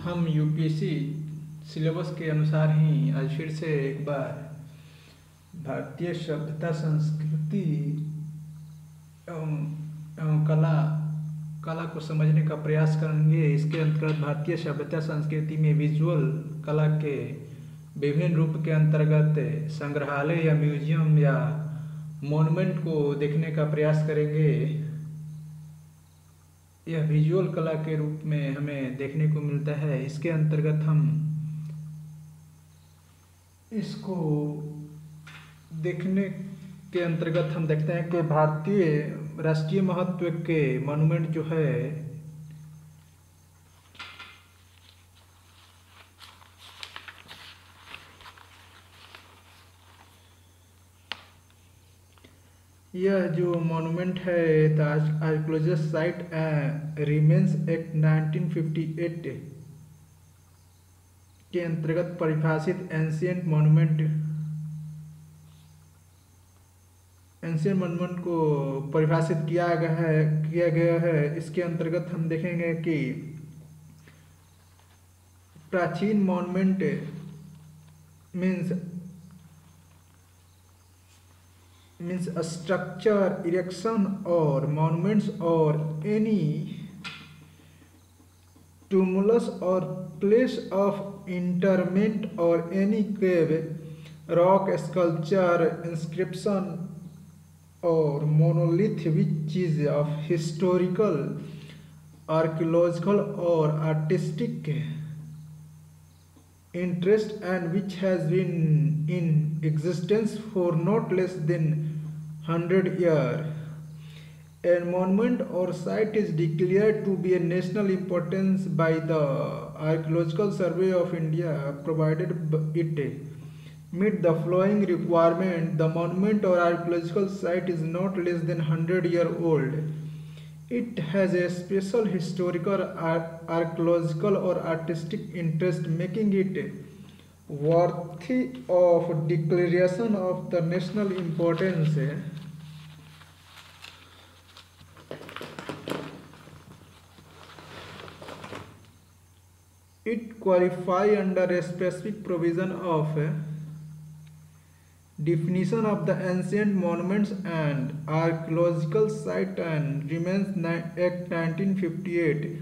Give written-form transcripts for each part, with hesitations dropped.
हम UPSC syllabus के अनुसार ही आज फिर से एक बार भारतीय सभ्यता संस्कृति एवं एवं कला को समझने का प्रयास करेंगे। इसके अंतर्गत भारतीय सभ्यता संस्कृति में विजुअल कला के विभिन्न रूप के अंतर्गत संग्रहालय या म्यूजियम या मॉन्यूमेंट को देखने का प्रयास करेंगे। यह विजुअल कला के रूप में हमें देखने को मिलता है। इसके अंतर्गत हम इसको देखने के अंतर्गत हम देखते हैं कि भारतीय राष्ट्रीय महत्व के मॉन्यूमेंट जो है यह जो मॉन्यूमेंट है ताज आर्कियोलॉजिकल साइट रिमेन्स एक्ट 1958 के अंतर्गत परिभाषित एंशियंट मॉन्यूमेंट को परिभाषित किया गया है। इसके अंतर्गत हम देखेंगे कि प्राचीन मॉन्यूमेंट मीन्स स्ट्रक्चर, इरेक्शन और मॉन्यूमेंट्स और any tumulus or place of interment or any cave, rock sculpture, inscription or monolith which is of historical, archaeological or artistic interest and which has been in existence for not less than 100 years. A monument or site is declared to be a national importance by the Archaeological Survey of India, provided it meet the following requirement. The monument or archaeological site is not less than 100-year old. It has a special historical, archaeological or artistic interest, making it worthy of declaration of the national importance. It qualify under a specific provision of definition of the ancient monuments and archaeological site and remains Act 1958.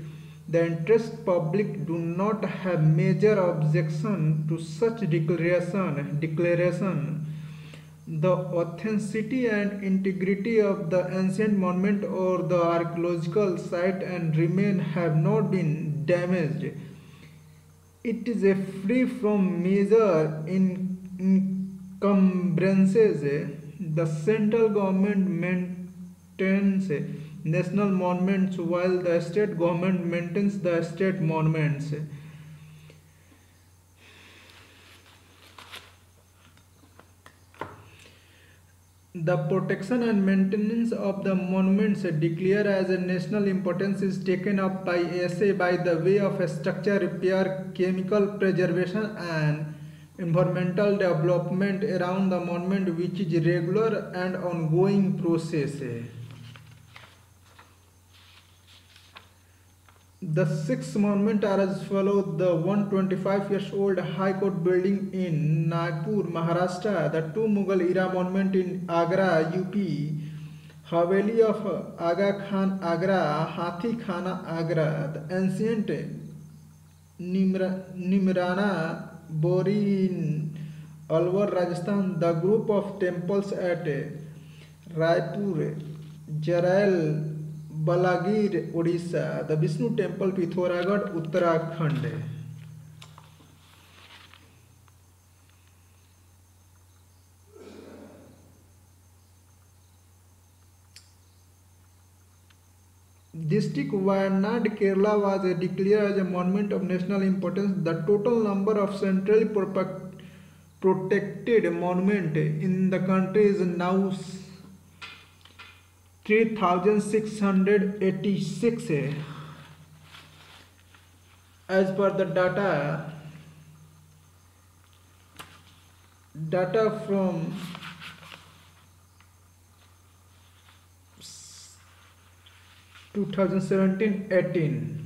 The interest public do not have major objection to such declaration. The authenticity and integrity of the ancient monument or the archaeological site and remain have not been damaged. It is a free from major encumbrances. The central government maintains national monuments while the state government maintains the state monuments. The protection and maintenance of the monuments declared as a national importance is taken up by SA by the way of structure repair, chemical preservation and environmental development around the monument, which is regular and ongoing process. The six monuments are as follows: the 125 years old High Court building in Nagpur, Maharashtra, the two Mughal era monument in Agra, UP, Haveli of Aga Khan, Agra, Hathi Khana, Agra, the ancient Nimrana Bori in Alwar, Rajasthan, the group of temples at Raipur, Jarail, Balagir, Odisha, the Vishnu temple, Pithoragarh, Uttarakhand. District Wayanad, Kerala was declared as a monument of national importance. The total number of centrally protected monuments in the country is now 3,686 as per the data from 2017-18.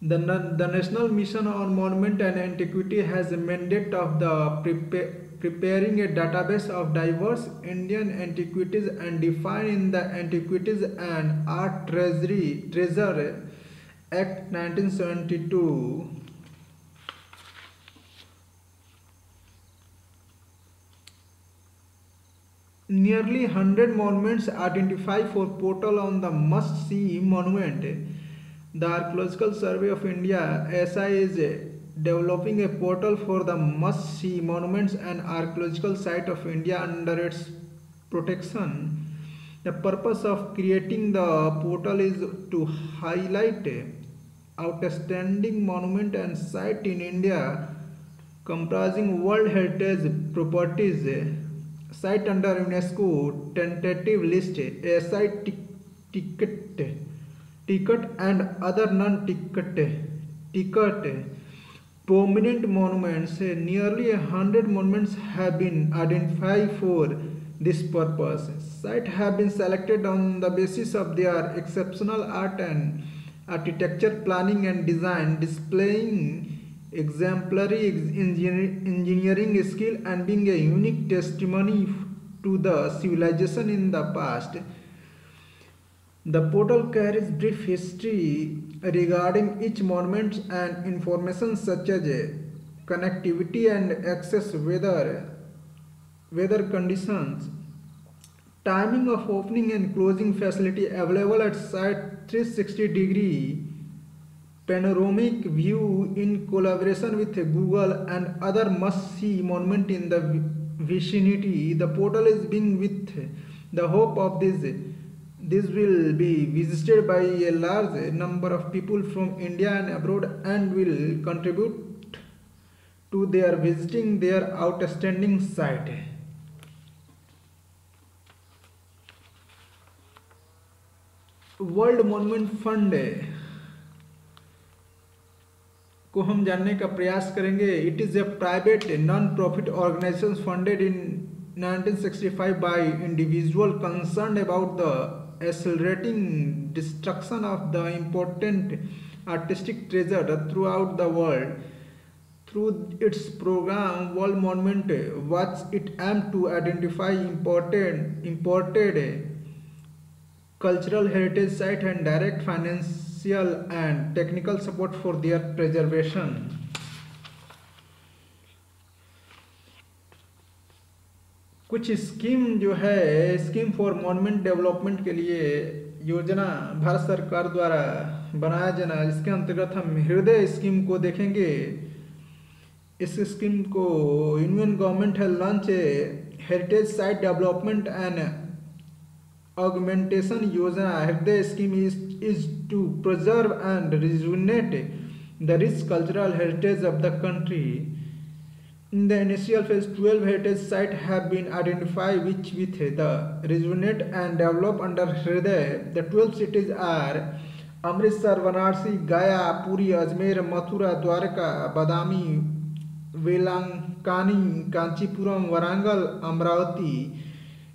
The National Mission on Monument and Antiquity has a mandate of the preparing a database of diverse Indian antiquities and defining the Antiquities and Art Treasure Act 1972. Nearly 100 monuments identified for portal on the must-see monument. The Archaeological Survey of India (ASI) is developing a portal for the must-see monuments and archaeological site of India under its protection. The purpose of creating the portal is to highlight outstanding monument and site in India comprising World Heritage properties, site under UNESCO tentative list, ASI ticket and other non-ticket prominent monuments. Nearly 100 monuments have been identified for this purpose. Sites have been selected on the basis of their exceptional art and architecture, planning and design, displaying exemplary engineering skill and being a unique testimony to the civilization in the past. The portal carries brief history regarding each monument and information such as connectivity and access, weather conditions, timing of opening and closing facility available at site, 360-degree panoramic view in collaboration with Google and other must-see monument in the vicinity. The portal is being with the hope of this will be visited by a large number of people from India and abroad and will contribute to their visiting their outstanding site. World monument fund को हम जानने का प्रयास करेंगे. It is a private non profit organization funded in 1965 by individual concerned about the accelerating destruction of the important artistic treasure throughout the world. Through its program, World Monument Watch, it aimed to identify imported cultural heritage sites and direct financial and technical support for their preservation. कुछ scheme जो है, scheme for monument development के लिए योजना भारत सरकार द्वारा बनाया जाना, इसके अंतर्गत हम हृदय स्कीम को देखेंगे. इस स्कीम को यूनियन गवर्नमेंट है launch heritage site development and augmentation योजना. हृदय scheme is to preserve and rejuvenate the rich cultural heritage of the country. In the initial phase, 12 heritage sites have been identified which with the rejuvenate and develop under Hriday. The 12 cities are Amritsar, Varanasi, Gaya, Puri, Ajmer, Mathura, Dwarka, Badami, Velankani, Kanchipuram, Warangal, Amravati.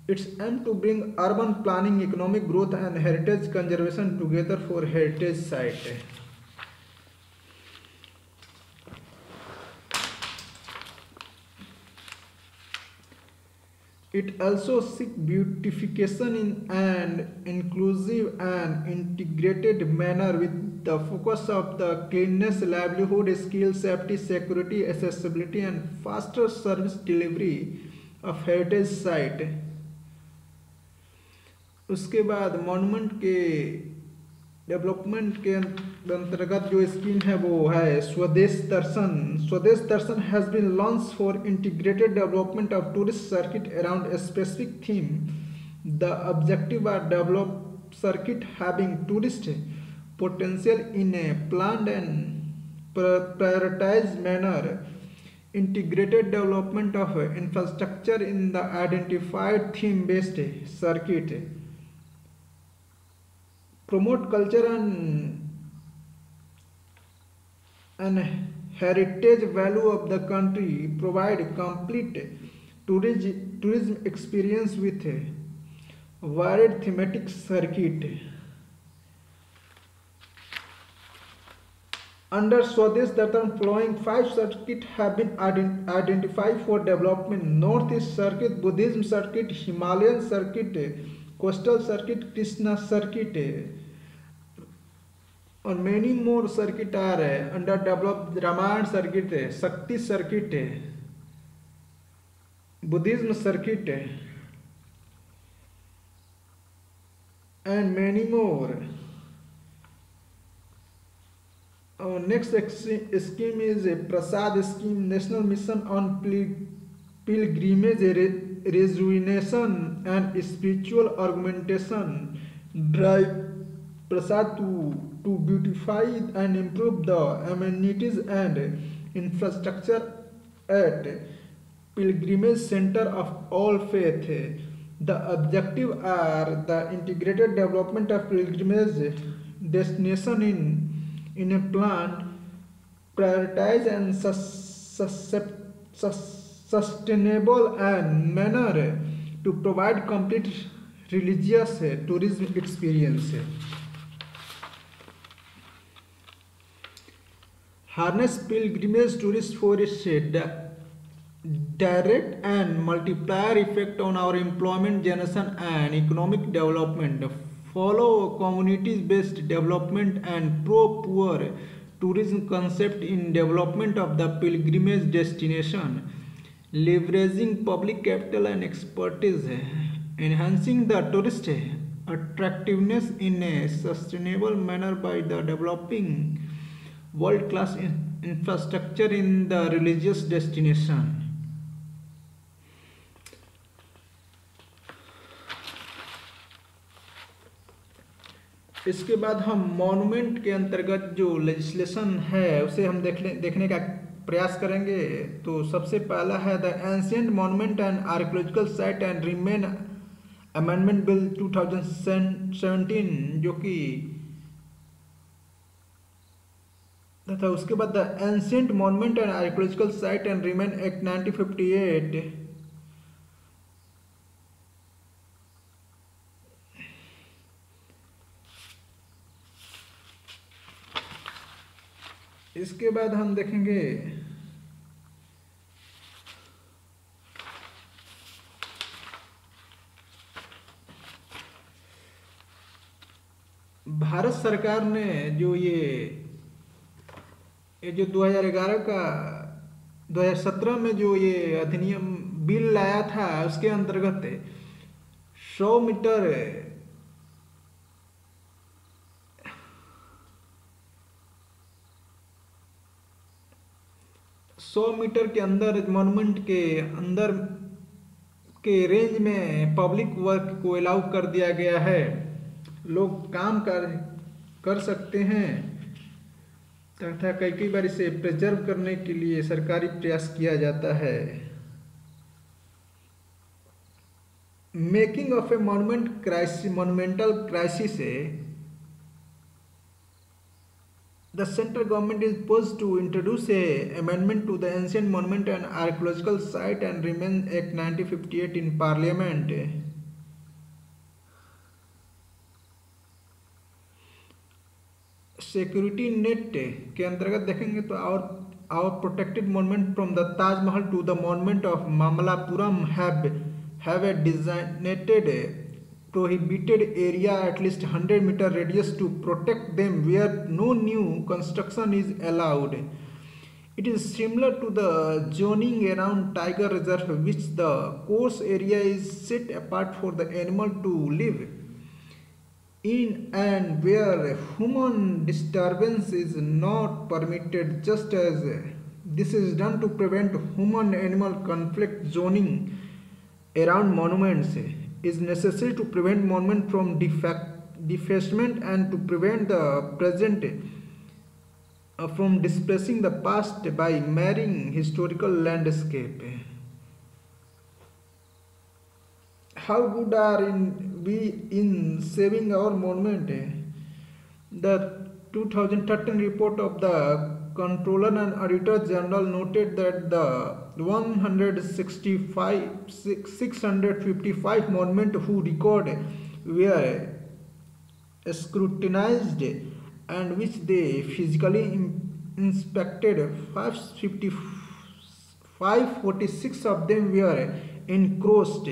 It's aimed to bring urban planning, economic growth and heritage conservation together for heritage site. It also seeks beautification in an inclusive and integrated manner with the focus of the cleanliness, livelihood, skill, safety, security, accessibility and faster service delivery of heritage site. उसके बाद monument के development के अंतर्गत जो scheme है वो है Swadesh Darshan. Swadesh Darshan has been launch for integrated development of tourist circuit around a specific theme. The objective are develop circuit having tourist potential in a planned and prioritize manner. Integrated development of infrastructure in the identified theme-based circuit. Promote culture and heritage value of the country. Provide complete tourism experience with a varied thematic circuit. Under Swadesh Darshan, following five circuits have been identified for development: Northeast Circuit, Buddhism Circuit, Himalayan Circuit, Coastal Circuit, Krishna Circuit, and many more circuits are under developed. Ramayana Circuit, Shakti Circuit, Buddhism Circuit, and many more. Our next scheme is a Prasad scheme, National Mission on Pilgrimage, Rejuvenation and Spiritual Augmentation. Drive Prasad to beautify and improve the amenities and infrastructure at Pilgrimage Center of All Faith. The objective are the integrated development of pilgrimage destination in a planned, prioritized and sustainable and manner to provide complete religious tourism experience. Harness pilgrimage tourists for its direct and multiplier effect on our employment generation and economic development. Follow communities-based development and pro-poor tourism concept in development of the pilgrimage destination, leveraging public capital and expertise, enhancing the tourist attractiveness in a sustainable manner by the developing world-class infrastructure in the religious destination. इसके बाद हम monument के अंतर्गत जो legislation है उसे हम देखने का प्रयास करेंगे। तो सबसे पहला है the ancient monument and archaeological site and remain amendment bill 2017, जो कि तथा उसके बाद the ancient monument and archaeological site and remain act 1958। इसके बाद हम देखेंगे भारत सरकार ने जो ये जो 2011 का 2017 में जो ये अधिनियम बिल लाया था उसके अंतर्गत 100 मीटर 100 मीटर के अंदर मॉन्यूमेंट के अंदर के रेंज में पब्लिक वर्क को अलाउ कर दिया गया है। लोग काम कर सकते हैं तथा कई बार इसे प्रिजर्व करने के लिए सरकारी प्रयास किया जाता है। Making of A monumental crisis, the central government is poised to introduce a amendment to the Ancient Monument and Archaeological Site and Remain Act 1958 in Parliament. Security net के अंतर्गत देखेंगे तो our protected monument from the Taj Mahal to the monument of Mamallapuram have a designated prohibited area at least 100-meter radius to protect them where no new construction is allowed. It is similar to the zoning around Tiger Reserve, which the course area is set apart for the animal to live in and where human disturbance is not permitted, just as this is done to prevent human-animal conflict. Zoning around monuments is necessary to prevent monument from defacement and to prevent the present from displacing the past by marring historical landscape. How good are we in saving our monument? The 2013 report of the Controller and Auditor General noted that the 655 monuments who record were scrutinized and which they physically inspected, 546 of them were encroached.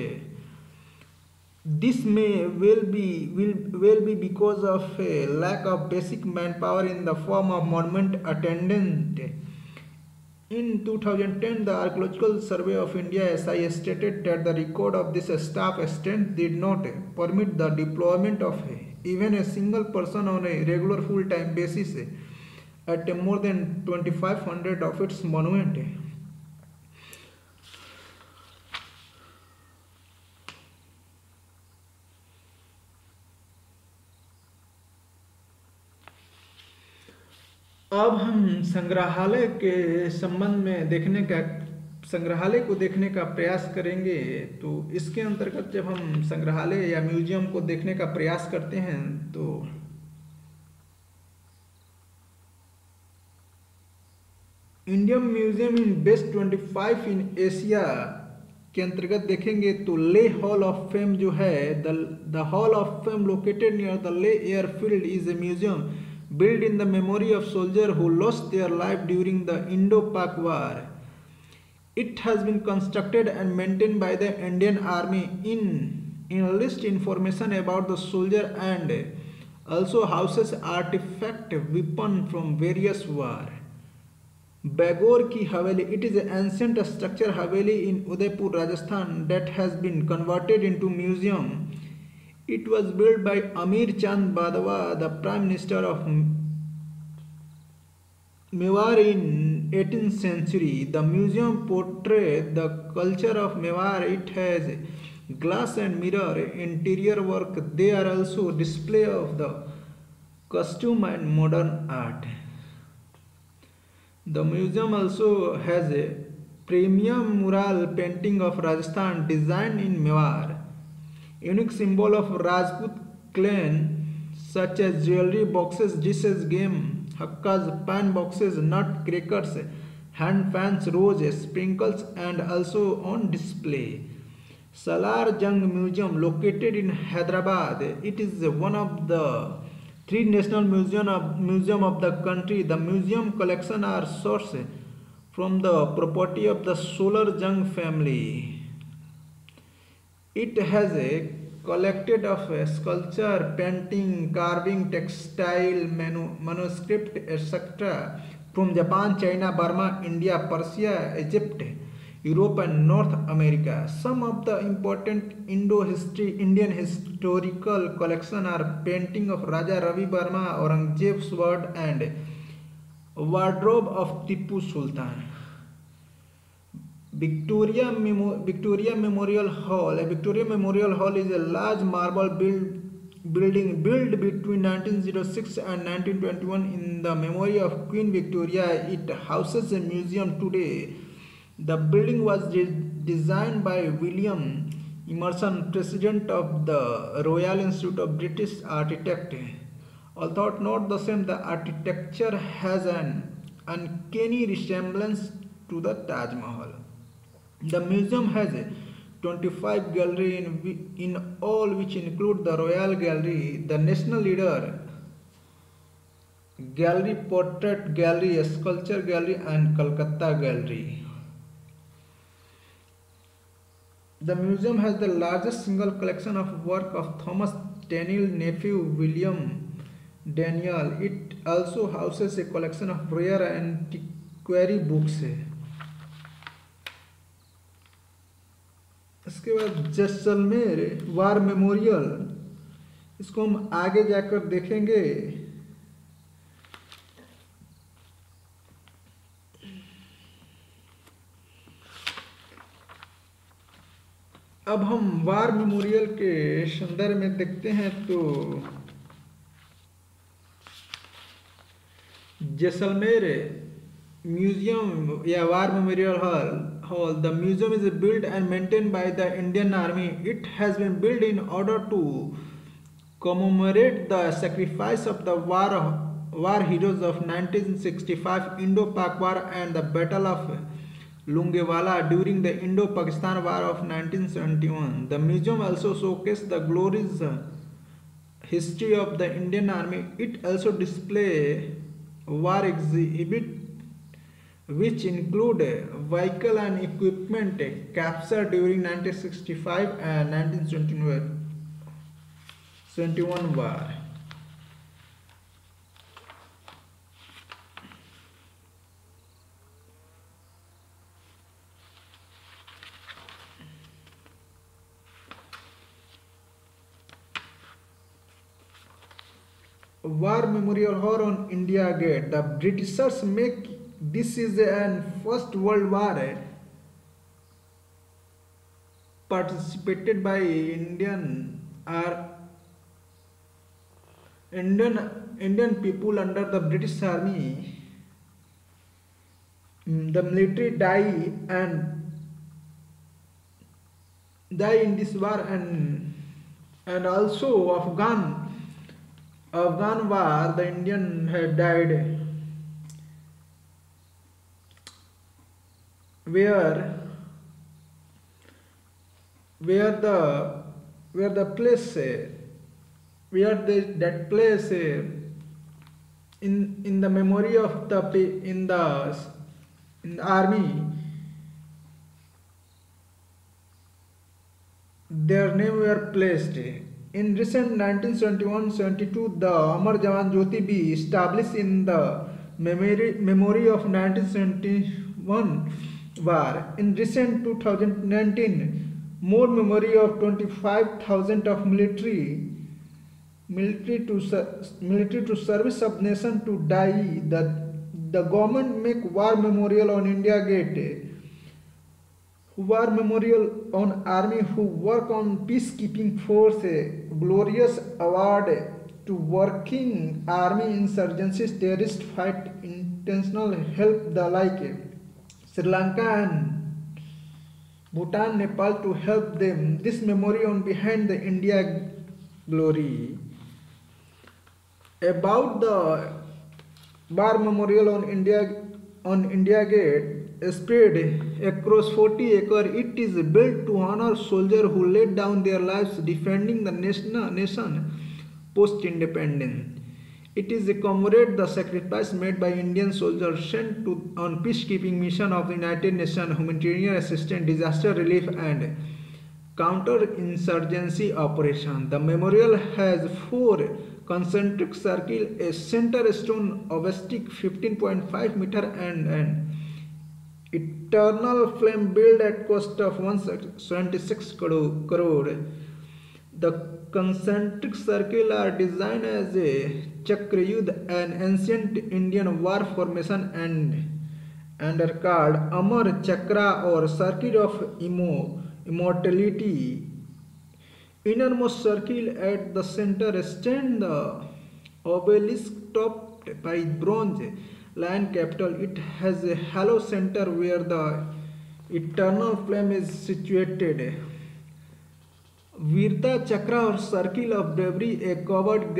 This may will be because of a lack of basic manpower in the form of monument attendant. In 2010, the Archaeological Survey of India (SI) stated that the record of this staff strength did not permit the deployment of even a single person on a regular full-time basis at more than 2,500 of its monument. अब हम संग्रहालय के संबंध में संग्रहालय को देखने का प्रयास करेंगे। तो इसके अंतर्गत जब हम संग्रहालय या म्यूजियम को देखने का प्रयास करते हैं तो Indian museum in best 25 in Asia के अंतर्गत देखेंगे तो ले हॉल ऑफ फेम जो है, the hall of fame located near the Leh airfield is a museum built in the memory of soldiers who lost their life during the Indo-Pak War. It has been constructed and maintained by the Indian Army in list information about the soldier and also houses artifact weapon from various war. Bagor ki Haveli, it is an ancient structure Haveli in Udaipur, Rajasthan that has been converted into museum. It was built by Amir Chand Badwa, the Prime Minister of Mewar in 18th century. The museum portrays the culture of Mewar. It has glass and mirror interior work. There are also display of the costume and modern art. The museum also has a premium mural painting of Rajasthan designed in Mewar. Unique symbol of Rajput clan such as jewelry boxes, dishes, game, hakkas, pan boxes, nut crackers, hand fans, roses, sprinkles and also on display. Salar Jung Museum located in Hyderabad. It is one of the 3 national museum of the country. The museum collection are sourced from the property of the Solar Jung family. It has a collected of sculpture, painting, carving, textile, manuscript, etc. from Japan, China, Burma, India, Persia, Egypt, Europe and North America. Some of the important Indian historical collection are painting of Raja Ravi Burma, Aurangzeb's sword and wardrobe of Tipu Sultan. Victoria Memorial Hall. A Victoria Memorial Hall is a large marble building built between 1906 and 1921 in the memory of Queen Victoria. It houses a museum today. The building was designed by William Emerson, president of the Royal Institute of British Architects. Although not the same, the architecture has an uncanny resemblance to the Taj Mahal. The museum has 25 galleries in all, which include the Royal Gallery, the National Leader Gallery, Portrait Gallery, Sculpture Gallery and Calcutta Gallery. The museum has the largest single collection of work of Thomas Daniel's nephew William Daniel. It also houses a collection of rare antiquary books. इसके बाद Jaisalmer war memorial, इसको हम आगे जाकर देखेंगे। अब हम war memorial के संदर्भ में देखते हैं तो जैसलमेर म्यूजियम या war memorial hall. The museum is built and maintained by the Indian Army. It has been built in order to commemorate the sacrifice of the war heroes of 1965 Indo-Pak War and the Battle of Lungewala during the Indo-Pakistan War of 1971. The museum also showcases the glorious history of the Indian Army. It also displays war exhibit which include vehicle and equipment captured during 1965 and 1921 war. War Memorial Hall on India Gate. The Britishers make this is an First World War participated by Indian people under the British Army. The military die in this war, and also Afghan war the Indian had died, where the place that place in the memory of in the army, their name were placed. In recent 1971-72, the Amar Jawan Jyoti be established in the memory of 1971 war. In recent 2019, more memory of 25,000 of military to service of nation to die. The government make war memorial on India Gate. War Memorial on Army who work on peacekeeping force, glorious award to working army insurgencies, terrorist fight, intentional help the like Sri Lanka and Bhutan, Nepal to help them. This memory on behind the India glory. About the War Memorial on India Gate, spread across 40 acres. It is built to honor soldiers who laid down their lives defending the nation post-independence. It is to commemorate the sacrifice made by Indian soldiers sent on peacekeeping mission of the United Nations humanitarian assistance, disaster relief and counter-insurgency operation. The memorial has 4 concentric circles, a center stone obelisk 15.5 meter and an eternal flame built at cost of 176 crore. The concentric circles are designed as a Chakrayudh, an ancient Indian war formation, and are called Amar Chakra or Circle of Immortality. Innermost circle at the center stand the obelisk topped by bronze lion capital. It has a hollow center where the eternal flame is situated. Virta Chakra or Circle of Bravery, a covered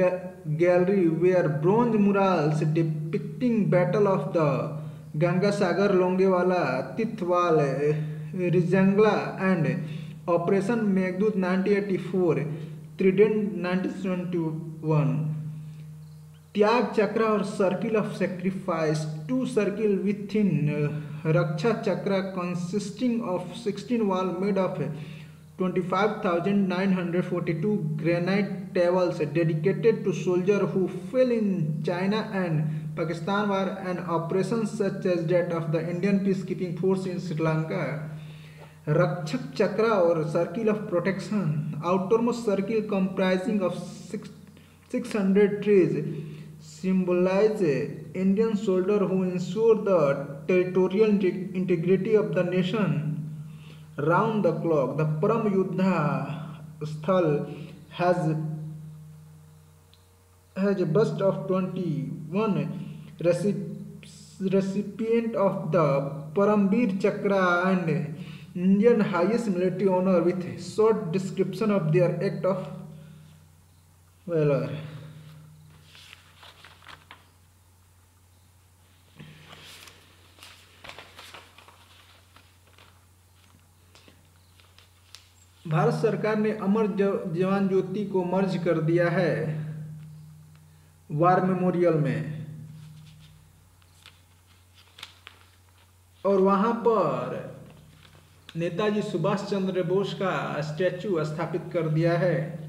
gallery where bronze murals depicting Battle of the Ganga Sagar, Longewala, Tithwal, Rijangla and Operation Meghdut 1984, Trident 1921. Tyag Chakra or Circle of Sacrifice, 2 circles within Raksha Chakra consisting of 16 walls made of 25,942 granite tables dedicated to soldiers who fell in China and Pakistan war and operations such as that of the Indian peacekeeping force in Sri Lanka. Rakshak Chakra or Circle of Protection, outermost circle comprising of 600 trees, symbolize Indian soldiers who ensure the territorial integrity of the nation round the clock. The Param Yuddha Sthal has a bust of 21 recipient of the Parambir Chakra and Indian highest military honor with short description of their act of valor. Bharat सरकार ने अमर जवान ज्योति को मर्ज कर दिया है war memorial में। और वहाँ पर नेताजी सुभाष चंद्र बोस का स्टैचू स्थापित कर दिया है।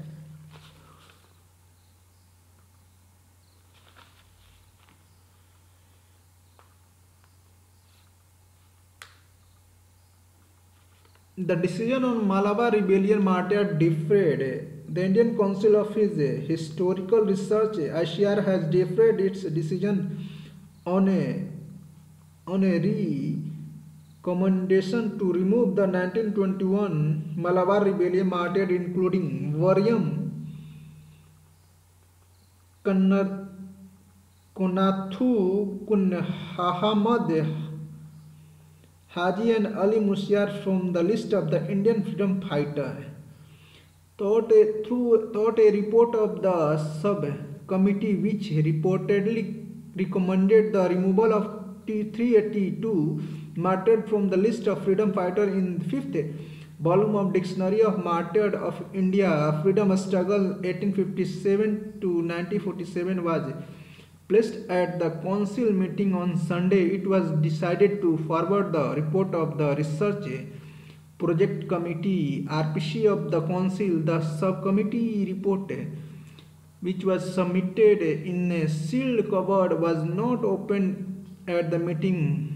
The decision on Malabar rebellion martyred deferred. The Indian Council of Historical Research (ICR) has deferred its decision on a recommendation to remove the 1921 Malabar rebellion martyred, including Variam Konathu Kunhahamad Haji and Ali Musyar from the list of the Indian freedom fighter. Thought a report of the subcommittee which reportedly recommended the removal of T382 martyred from the list of freedom fighter in the fifth volume of Dictionary of Martyred of India Freedom Struggle 1857 to 1947 was placed at the council meeting on Sunday. It was decided to forward the report of the research project committee (RPC) of the council. The subcommittee report, which was submitted in a sealed cupboard, was not opened at the meeting.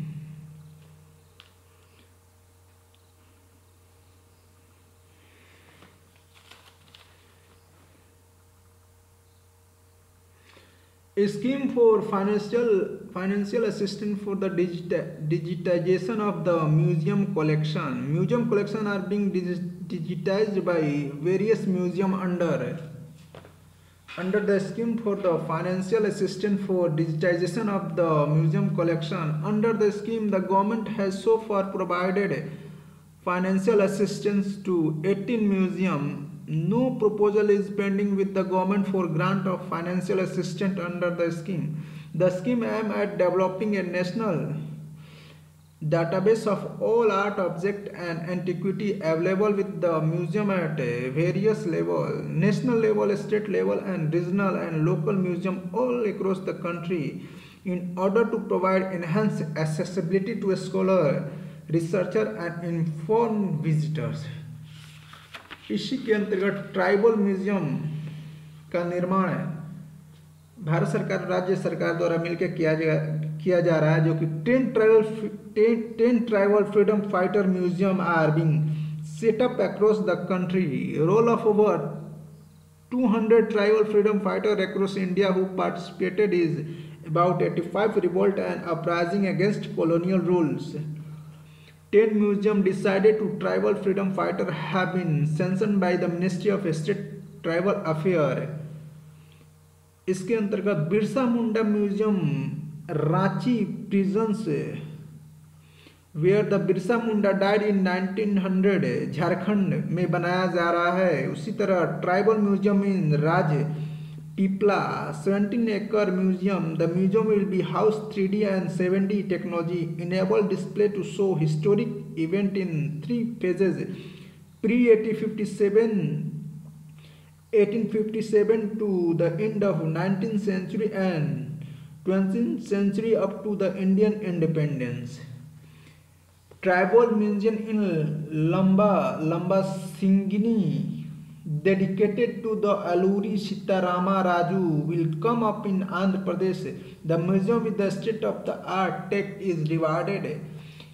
A scheme for financial assistance for the digitization of the museum collection. Museum collection are being digitized by various museums under the scheme for the financial assistance for digitization of the museum collection. Under the scheme, the government has so far provided financial assistance to 18 museums. No proposal is pending with the government for grant of financial assistance under the scheme. The scheme aims at developing a national database of all art objects and antiquity available with the museum at various levels: national level, state level, and regional and local museum all across the country, in order to provide enhanced accessibility to a scholar, researcher, and informed visitors. इसी के अंतर्गत tribal museum का निर्माण भारत सरकार और राज्य सरकार द्वारा मिलकर किया जा रहा है, जो कि 10 tribal freedom fighter museum are being set up across the country. Role of over 200 tribal freedom fighter across India who participated is about 85 revolt and uprising against colonial rules. 10 museums decided to tribal freedom fighter have been sanctioned by the Ministry of State Tribal Affairs. इसके अंतर्गत Birsa Munda museum Ranchi prisons where the Birsa Munda died in 1900 Jharkhand में बनाया जा रहा है. उसी तरह tribal museum in Rajpipla 17-acre museum. The museum will be house 3D and 7D technology enabled display to show historic event in 3 phases: pre-1857 to the end of 19th century and 20th century up to the Indian independence. Tribal museum in Lamba Singini dedicated to the Aluri Sitarama Raju will come up in Andhra Pradesh. The museum with the state-of-the-art tech is divided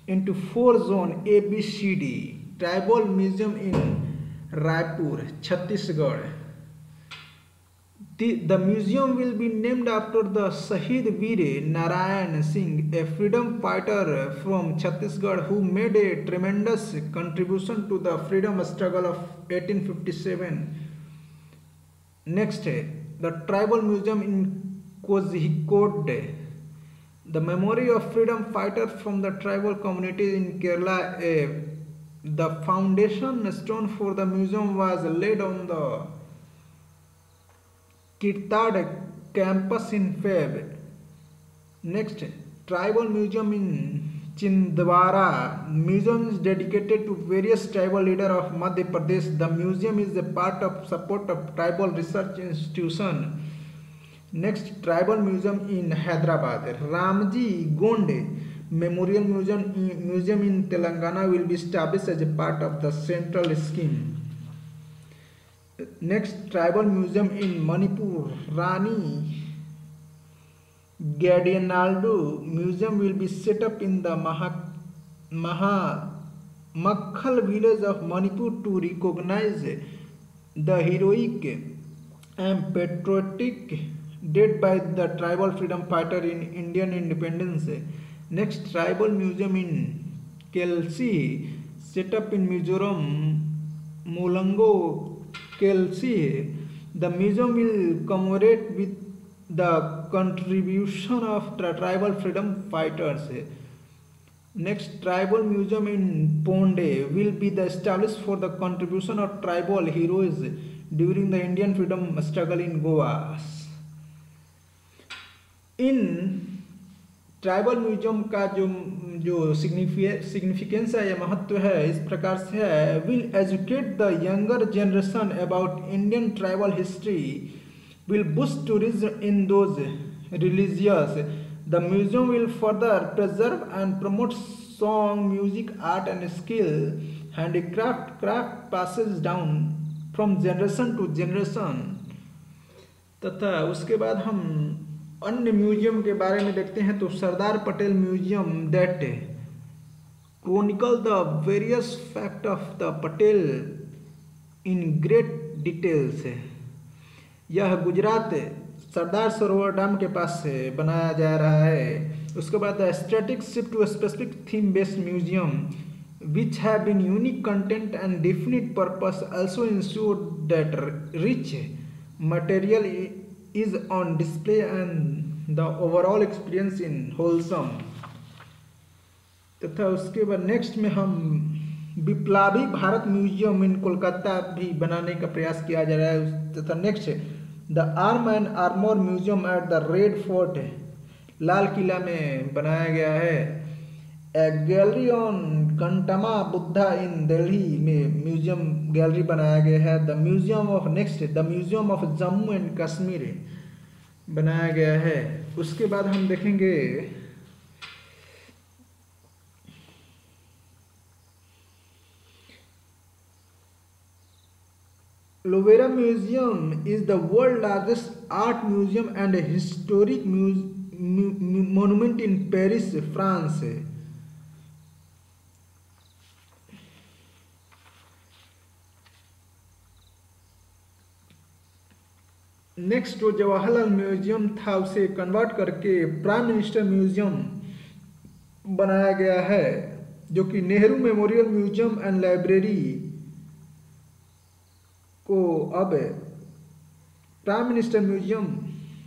into 4 zones A, B, C, D. Tribal Museum in Raipur, Chhattisgarh. The museum will be named after the Shahid Veer Narayan Singh, a freedom fighter from Chhattisgarh who made a tremendous contribution to the freedom struggle of 1857. Next, the Tribal Museum in Kozhikode. The memory of freedom fighters from the tribal communities in Kerala. The foundation stone for the museum was laid on the Kirtad campus in Feb. Next, Tribal Museum in Chindwara. Museum is dedicated to various tribal leaders of Madhya Pradesh. The museum is a part of support of tribal research institution. Next, Tribal Museum in Hyderabad. Ramji Gonde Memorial Museum in Telangana will be established as a part of the central scheme. Next, tribal museum in Manipur, Rani Gadianaldo Museum will be set up in the Makhal village of Manipur to recognize the heroic and patriotic deed by the tribal freedom fighter in Indian independence. Next, tribal museum in Kelsi, set up in Mizoram, Mulango, Kelsi. The museum will commemorate with the contribution of the tribal freedom fighters. Next, tribal museum in Ponde will be established for the contribution of tribal heroes during the Indian freedom struggle in Goa. In tribal museum का जो significance है या महत्व है इस प्रकार से है. Will educate the younger generation about Indian tribal history, will boost tourism in those religious. The museum will further preserve and promote song, music, art and skill, handicraft, craft passes down from generation to generation. तथा उसके बाद हम अन्य museum के बारे में देखते हैं तो Sardar Patel museum that chronicle the various fact of the Patel in great details. यह गुजरात सरदार सरोवर डैम के पास से बनाया जा रहा है. उसके बाद the static shift to specific theme based museum which have been unique content and definite purpose also ensure that rich material is on display and the overall experience in wholesome. तथा उसके बाद नेक्स्ट में हम Viplavi Bharat museum in Kolkata भी बनाने का प्रयास किया जा रहा है. तथा next the arm and armor museum at the red fort, Lal Qila में बनाया गया है. ए गैलरी ऑन कंटमा बुद्धा इन दिल्ली में म्यूजियम गैलरी बनाया गया है. The museum of next the museum of Jammu and Kashmir बनाया गया है. उसके बाद हम देखेंगे Louvre museum is the world largest art museum and historic monument in Paris, France. Next जो जवाहरलाल म्यूजियम था उसे कन्वर्ट करके प्राइम मिनिस्टर म्यूजियम बनाया गया है, जो कि Nehru memorial museum and library को अब प्राइम मिनिस्टर म्यूजियम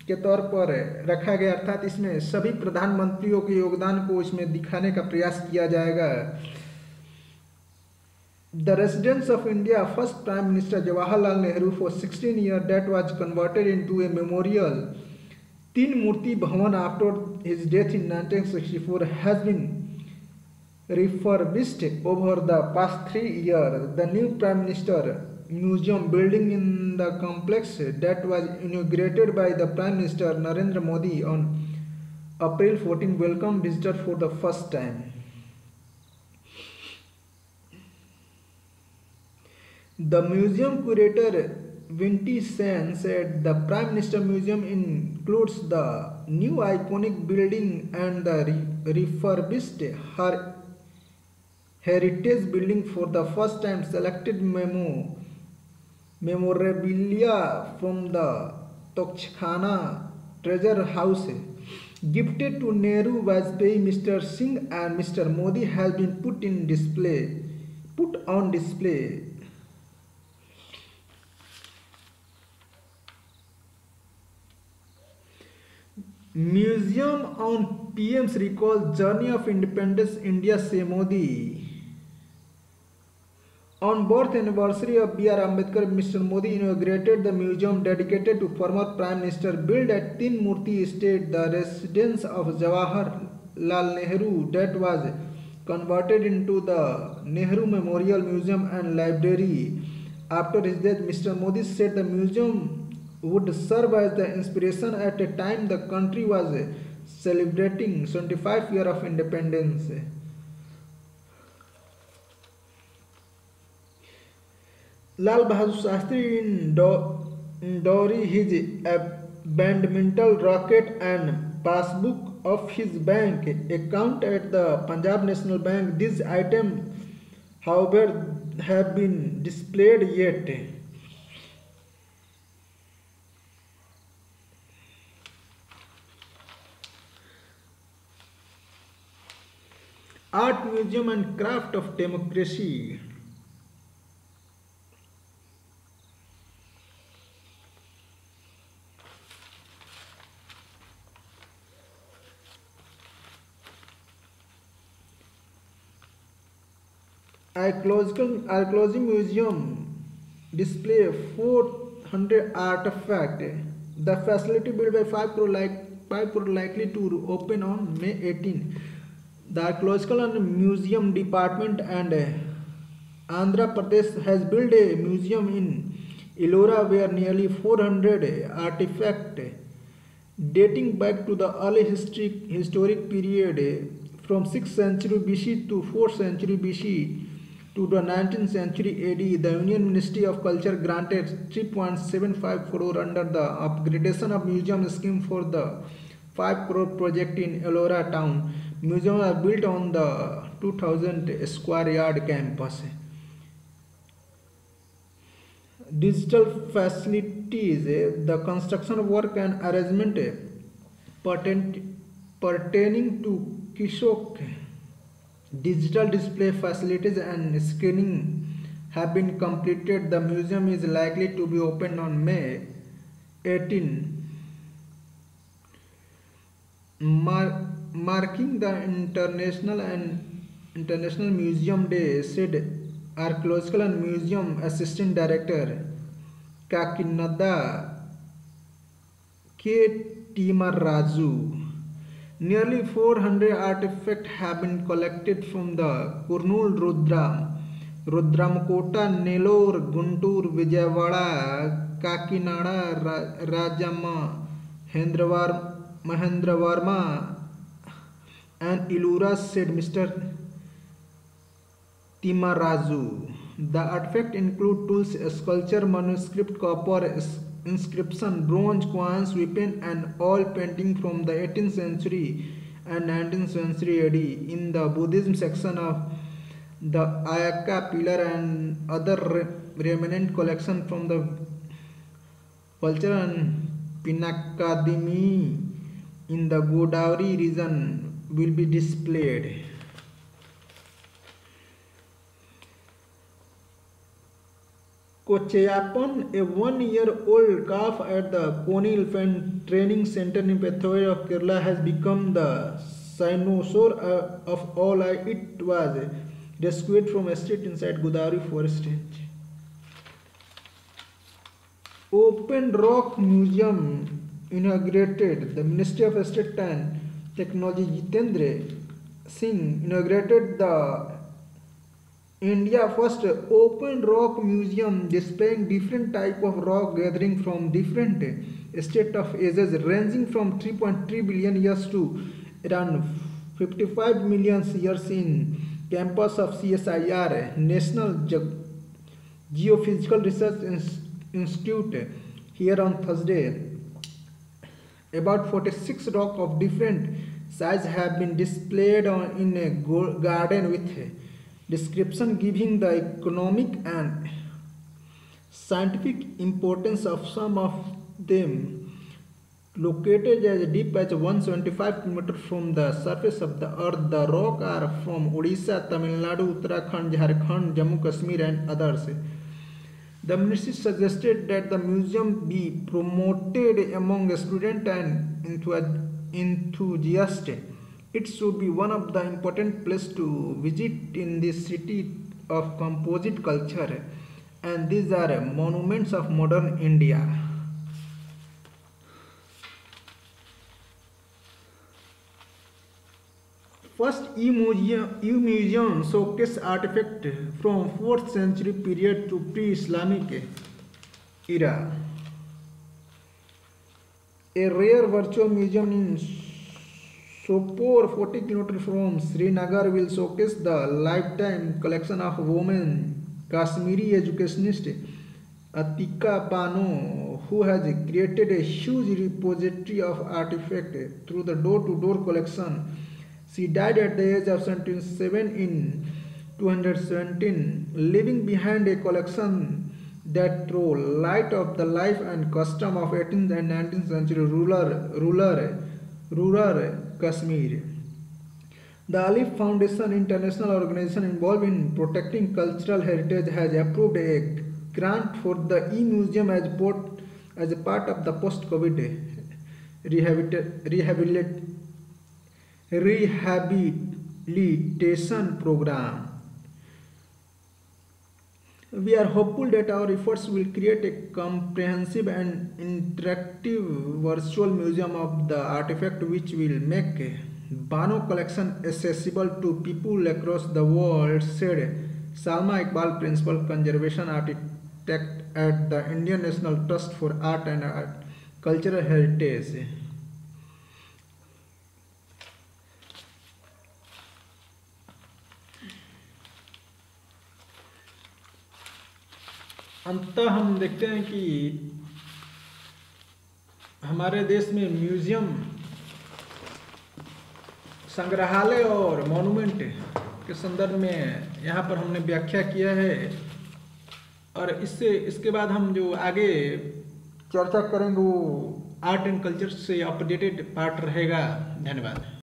के तौर पर रखा गया. अर्थात इसमें सभी प्रधानमंत्रियों के योगदान को इसमें दिखाने का प्रयास किया जाएगा. The residence of India first Prime Minister Jawaharlal Nehru for 16 years that was converted into a memorial. Teen Murti Bhavan after his death in 1964 has been refurbished over the past 3 years. The new Prime Minister Museum building in the complex that was inaugurated by the Prime Minister Narendra Modi on April 14 welcomed visitors for the first time. The museum curator Vinti Sen said the Prime Minister Museum includes the new iconic building and the refurbished heritage building for the first time. Selected memorabilia from the Tokhana Treasure House gifted to Nehru, Vajpayee, Mr. Singh and Mr. Modi has been put on display. Museum on PM's recall journey of independence India से Modi. On birth anniversary of B.R. Ambedkar, Mr. Modi inaugurated the museum dedicated to former Prime Minister built at Teen Murti Estate, the residence of Jawaharlal Nehru that was converted into the Nehru Memorial Museum and Library. After his death, Mr. Modi said the museum would serve as the inspiration at a time the country was celebrating 25 years of independence. Lal Bahadur Shastri in dowry his abandonmental rocket and passbook of his bank account at the Punjab National Bank. These items, however, have been displayed yet. Art Museum and Craft of Democracy. Archaeological Museum display 400 artifacts. The facility built by 5 crore likely to open on May 18. The Archaeological and Museum Department and Andhra Pradesh has built a museum in Ellora where nearly 400 artifacts dating back to the early historic period from 6th century BC to 4th century BC to the 19th century AD. The Union Ministry of Culture granted 3.75 crore under the upgradation of museum scheme for the 5 crore project in Ellora town. Museums are built on the 2000 square yard campus. Digital facilities, the construction work and arrangement pertaining to Kishok digital display facilities and screening have been completed. The museum is likely to be opened on May 18. Marking the International Museum Day, said Archaeological and Museum Assistant Director Kakinada K. Timaraju. Nearly 400 artifacts have been collected from the Kurnool, Rudramkota, Nellore, Guntur, Vijayawada, Kakinada, Rajama, Mahendravarma and Ellora, said Mr. Timaraju. The artifacts include tools, sculpture, manuscript, copper inscription, bronze coins, weapon and oil painting from the 18th century and 19th century AD. In the Buddhism section of the Ayaka pillar and other remnant collection from the culture and Pinakadimi in the Godavari region will be displayed. Kochayappan, a 1-year-old calf at the Koni Elephant Training Center in Pethoe of Kerala, has become the cynosure of all. It was rescued from a street inside Godavari Forest Range. Open Rock Museum inaugurated. The Ministry of State and Technology Jitendra Singh inaugurated the India first open rock museum displaying different type of rock gathering from different state of ages ranging from 3.3 billion years to around 55 million years in campus of CSIR National Geophysical Research Institute here on Thursday. About 46 rock of different size have been displayed in a garden with description giving the economic and scientific importance of some of them. Located as deep as 175 km from the surface of the earth, the rock are from Odisha, Tamil Nadu, Uttarakhand, Jharkhand, Jammu Kashmir and others. The ministry suggested that the museum be promoted among students and enthusiasts. It should be one of the important places to visit in this city of composite culture, and these are monuments of modern India. First E-Museum showcase artifact from 4th century period to pre-Islamic era. A rare virtual museum in Sopore, 40 km from Srinagar, will showcase the lifetime collection of women Kashmiri educationist Atika Bano, who has created a huge repository of artifacts through the door-to-door collection. She died at the age of 77 in 217, leaving behind a collection that throw light of the life and custom of 18th and 19th century rural Kashmir. The Alif Foundation, international organization involved in protecting cultural heritage, has approved a grant for the e-museum as a part of the post-COVID rehabilitation program. We are hopeful that our efforts will create a comprehensive and interactive virtual museum of the artifact, which will make Bano collection accessible to people across the world, said Salma Iqbal, Principal Conservation Architect at the Indian National Trust for Art and Cultural Heritage. अंततः हम देखते हैं कि हमारे देश में museum, संग्रहालय और मॉन्यूमेंट के संदर्भ में यहाँ पर हमने व्याख्या किया है, और इसके बाद हम जो आगे चर्चा करेंगे वो आर्ट एंड कल्चर से अपडेटेड पार्ट रहेगा। धन्यवाद।